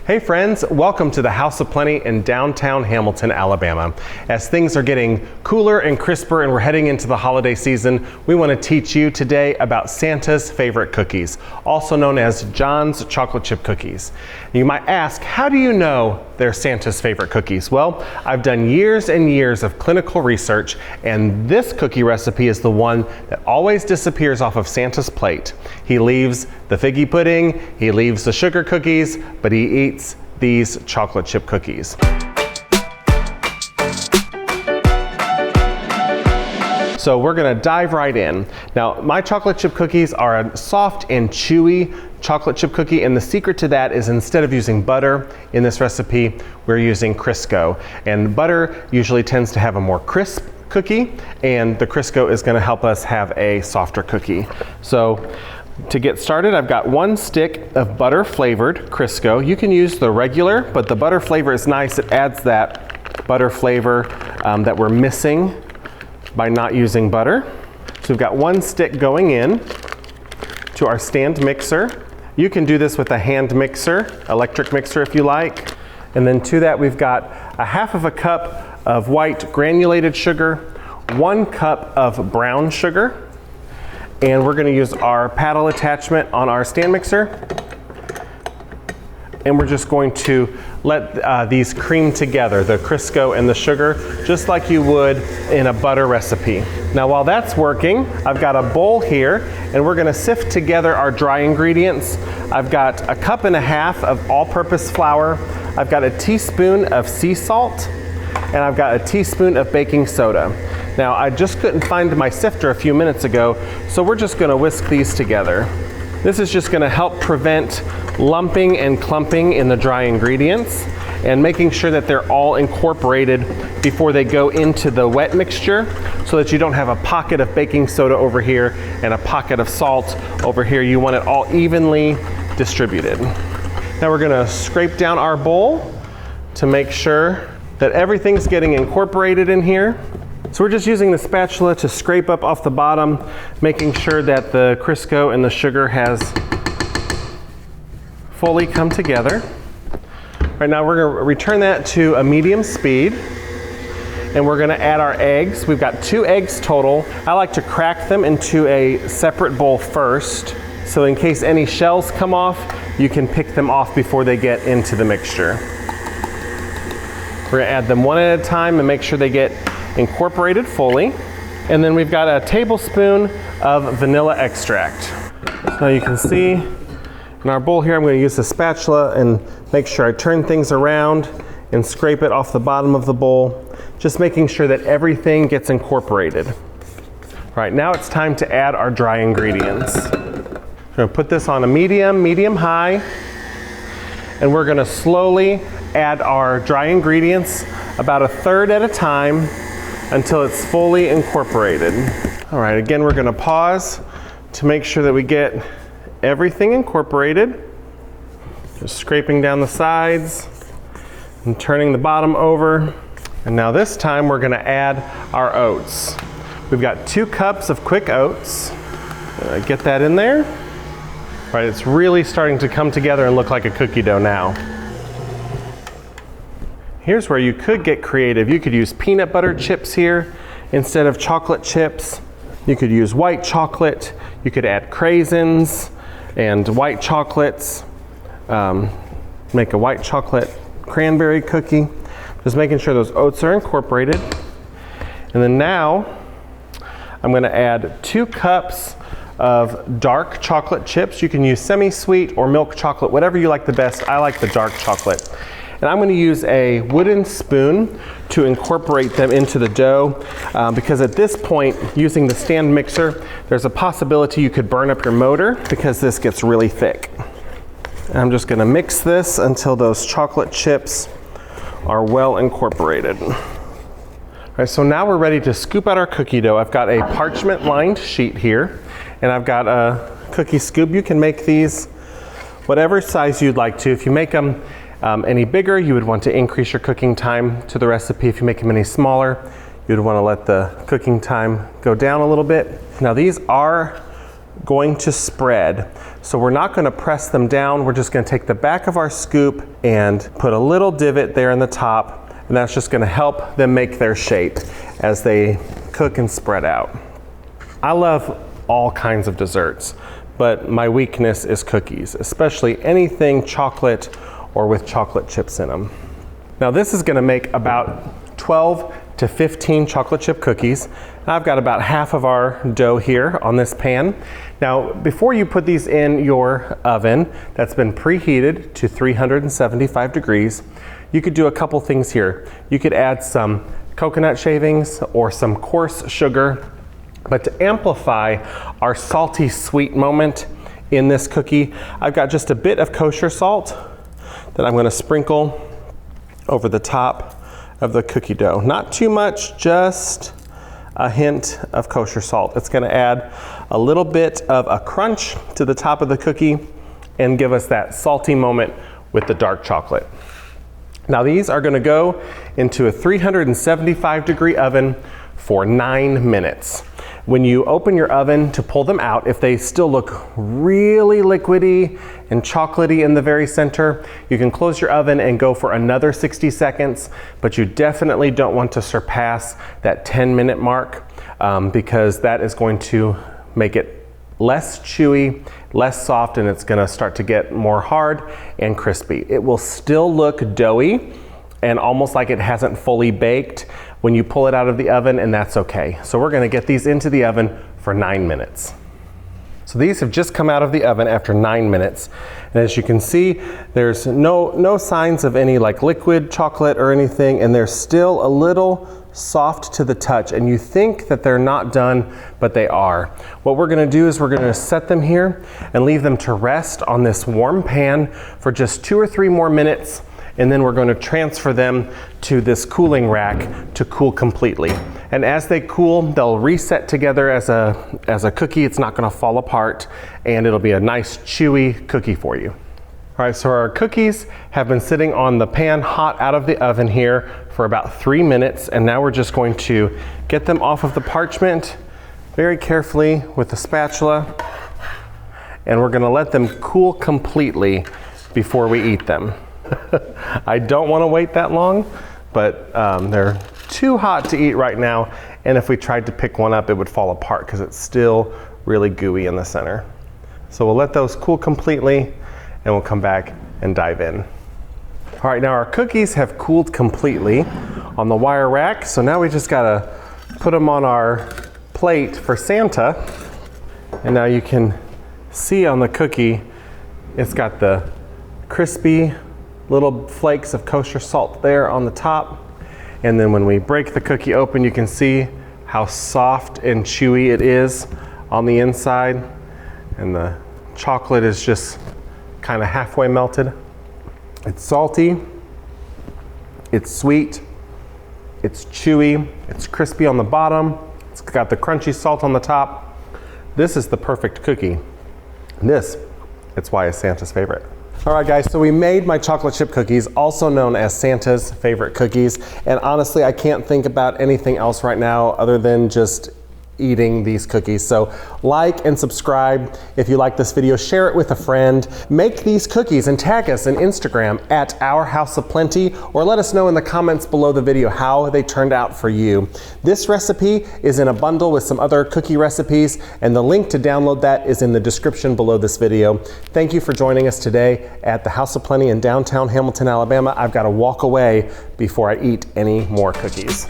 Hey friends, welcome to the House of Plenty in downtown Hamilton, Alabama. As things are getting cooler and crisper and we're heading into the holiday season, we want to teach you today about Santa's favorite cookies, also known as John's chocolate chip cookies. You might ask, how do you know they're Santa's favorite cookies? Well, I've done years and years of clinical research, and this cookie recipe is the one that always disappears off of Santa's plate. He leaves the figgy pudding, he leaves the sugar cookies, but he eats these chocolate chip cookies. So we're gonna dive right in. Now, my chocolate chip cookies are a soft and chewy chocolate chip cookie, and the secret to that is instead of using butter in this recipe, we're using Crisco. And butter usually tends to have a more crisp cookie, and the Crisco is gonna help us have a softer cookie. So to get started, I've got 1 stick of butter flavored Crisco. You can use the regular, but the butter flavor is nice. It adds that butter flavor that we're missing by not using butter. So we've got 1 stick going in to our stand mixer. You can do this with a hand mixer, electric mixer if you like. And then to that we've got a half of a cup of white granulated sugar, 1 cup of brown sugar, and we're gonna use our paddle attachment on our stand mixer. And we're just going to let these cream together, the Crisco and the sugar, just like you would in a butter recipe. Now while that's working, I've got a bowl here, and we're gonna sift together our dry ingredients. I've got a 1.5 cups of all-purpose flour. I've got a teaspoon of sea salt, and I've got a teaspoon of baking soda. Now I just couldn't find my sifter a few minutes ago, so we're just gonna whisk these together. This is just gonna help prevent lumping and clumping in the dry ingredients and making sure that they're all incorporated before they go into the wet mixture, so that you don't have a pocket of baking soda over here and a pocket of salt over here. You want it all evenly distributed. Now we're gonna scrape down our bowl to make sure that everything's getting incorporated in here. So we're just using the spatula to scrape up off the bottom, making sure that the Crisco and the sugar has fully come together. Right now we're gonna return that to a medium speed, and we're gonna add our eggs. We've got 2 eggs total. I like to crack them into a separate bowl first, so in case any shells come off, you can pick them off before they get into the mixture. We're gonna add them one at a time and make sure they get incorporated fully. And then we've got a tablespoon of vanilla extract. So you can see in our bowl here, I'm going to use the spatula and make sure I turn things around and scrape it off the bottom of the bowl, just making sure that everything gets incorporated. All right, now it's time to add our dry ingredients. We're going to put this on a medium high, and we're going to slowly add our dry ingredients about 1/3 at a time until it's fully incorporated. All right, again, we're gonna pause to make sure that we get everything incorporated. Just scraping down the sides and turning the bottom over. And now this time we're gonna add our oats. We've got 2 cups of quick oats. Get that in there. All right, it's really starting to come together and look like a cookie dough now. Here's where you could get creative. You could use peanut butter chips here instead of chocolate chips. You could use white chocolate. You could add craisins and white chocolates. Make a white chocolate cranberry cookie. Just making sure those oats are incorporated. And then now I'm gonna add 2 cups of dark chocolate chips. You can use semi-sweet or milk chocolate, whatever you like the best. I like the dark chocolate. And I'm going to use a wooden spoon to incorporate them into the dough, because at this point, using the stand mixer, there's a possibility you could burn up your motor because this gets really thick. And I'm just going to mix this until those chocolate chips are well incorporated. All right, so now we're ready to scoop out our cookie dough. I've got a parchment lined sheet here, and I've got a cookie scoop. You can make these whatever size you'd like to. If you make them any bigger, you would want to increase your cooking time to the recipe. If you make them any smaller, you'd want to let the cooking time go down a little bit. Now these are going to spread. So we're not going to press them down. We're just going to take the back of our scoop and put a little divot there in the top, and that's just going to help them make their shape as they cook and spread out. I love all kinds of desserts, but my weakness is cookies, especially anything chocolate or with chocolate chips in them. Now this is going to make about 12 to 15 chocolate chip cookies. And I've got about half of our dough here on this pan. Now, before you put these in your oven that's been preheated to 375 degrees, you could do a couple things here. You could add some coconut shavings or some coarse sugar, but to amplify our salty sweet moment in this cookie, I've got just a bit of kosher salt that I'm going to sprinkle over the top of the cookie dough. Not too much, just a hint of kosher salt. It's going to add a little bit of a crunch to the top of the cookie and give us that salty moment with the dark chocolate. Now these are going to go into a 375 degree oven for 9 minutes. When you open your oven to pull them out, if they still look really liquidy and chocolatey in the very center, you can close your oven and go for another 60 seconds, but you definitely don't want to surpass that 10-minute mark because that is going to make it less chewy, less soft, and it's gonna start to get more hard and crispy. It will still look doughy and almost like it hasn't fully baked when you pull it out of the oven, and that's okay. So we're gonna get these into the oven for 9 minutes. So these have just come out of the oven after 9 minutes. And as you can see, there's no signs of any like liquid chocolate or anything, and they're still a little soft to the touch, and you think that they're not done, but they are. What we're gonna do is we're gonna set them here and leave them to rest on this warm pan for just 2 or 3 more minutes, and then we're going to transfer them to this cooling rack to cool completely. And as they cool, they'll reset together as a cookie. It's not going to fall apart, and it'll be a nice chewy cookie for you. All right, so our cookies have been sitting on the pan hot out of the oven here for about 3 minutes, and now we're just going to get them off of the parchment very carefully with the spatula, and we're going to let them cool completely before we eat them. I don't want to wait that long, but they're too hot to eat right now, and if we tried to pick one up, it would fall apart because it's still really gooey in the center. So we'll let those cool completely, and we'll come back and dive in. All right, now our cookies have cooled completely on the wire rack, so now we just gotta put them on our plate for Santa, and now you can see on the cookie, it's got the crispy little flakes of kosher salt there on the top. And then when we break the cookie open, you can see how soft and chewy it is on the inside. And the chocolate is just kind of halfway melted. It's salty, it's sweet, it's chewy, it's crispy on the bottom, it's got the crunchy salt on the top. This is the perfect cookie. It's why it's Santa's favorite. All right guys, so we made my chocolate chip cookies, also known as Santa's favorite cookies. And honestly, I can't think about anything else right now other than just eating these cookies. So like and subscribe if you like this video, share it with a friend, make these cookies and tag us on Instagram at Our House of Plenty, or let us know in the comments below the video how they turned out for you. This recipe is in a bundle with some other cookie recipes, and the link to download that is in the description below this video. Thank you for joining us today at the House of Plenty in downtown Hamilton, Alabama. I've got to walk away before I eat any more cookies.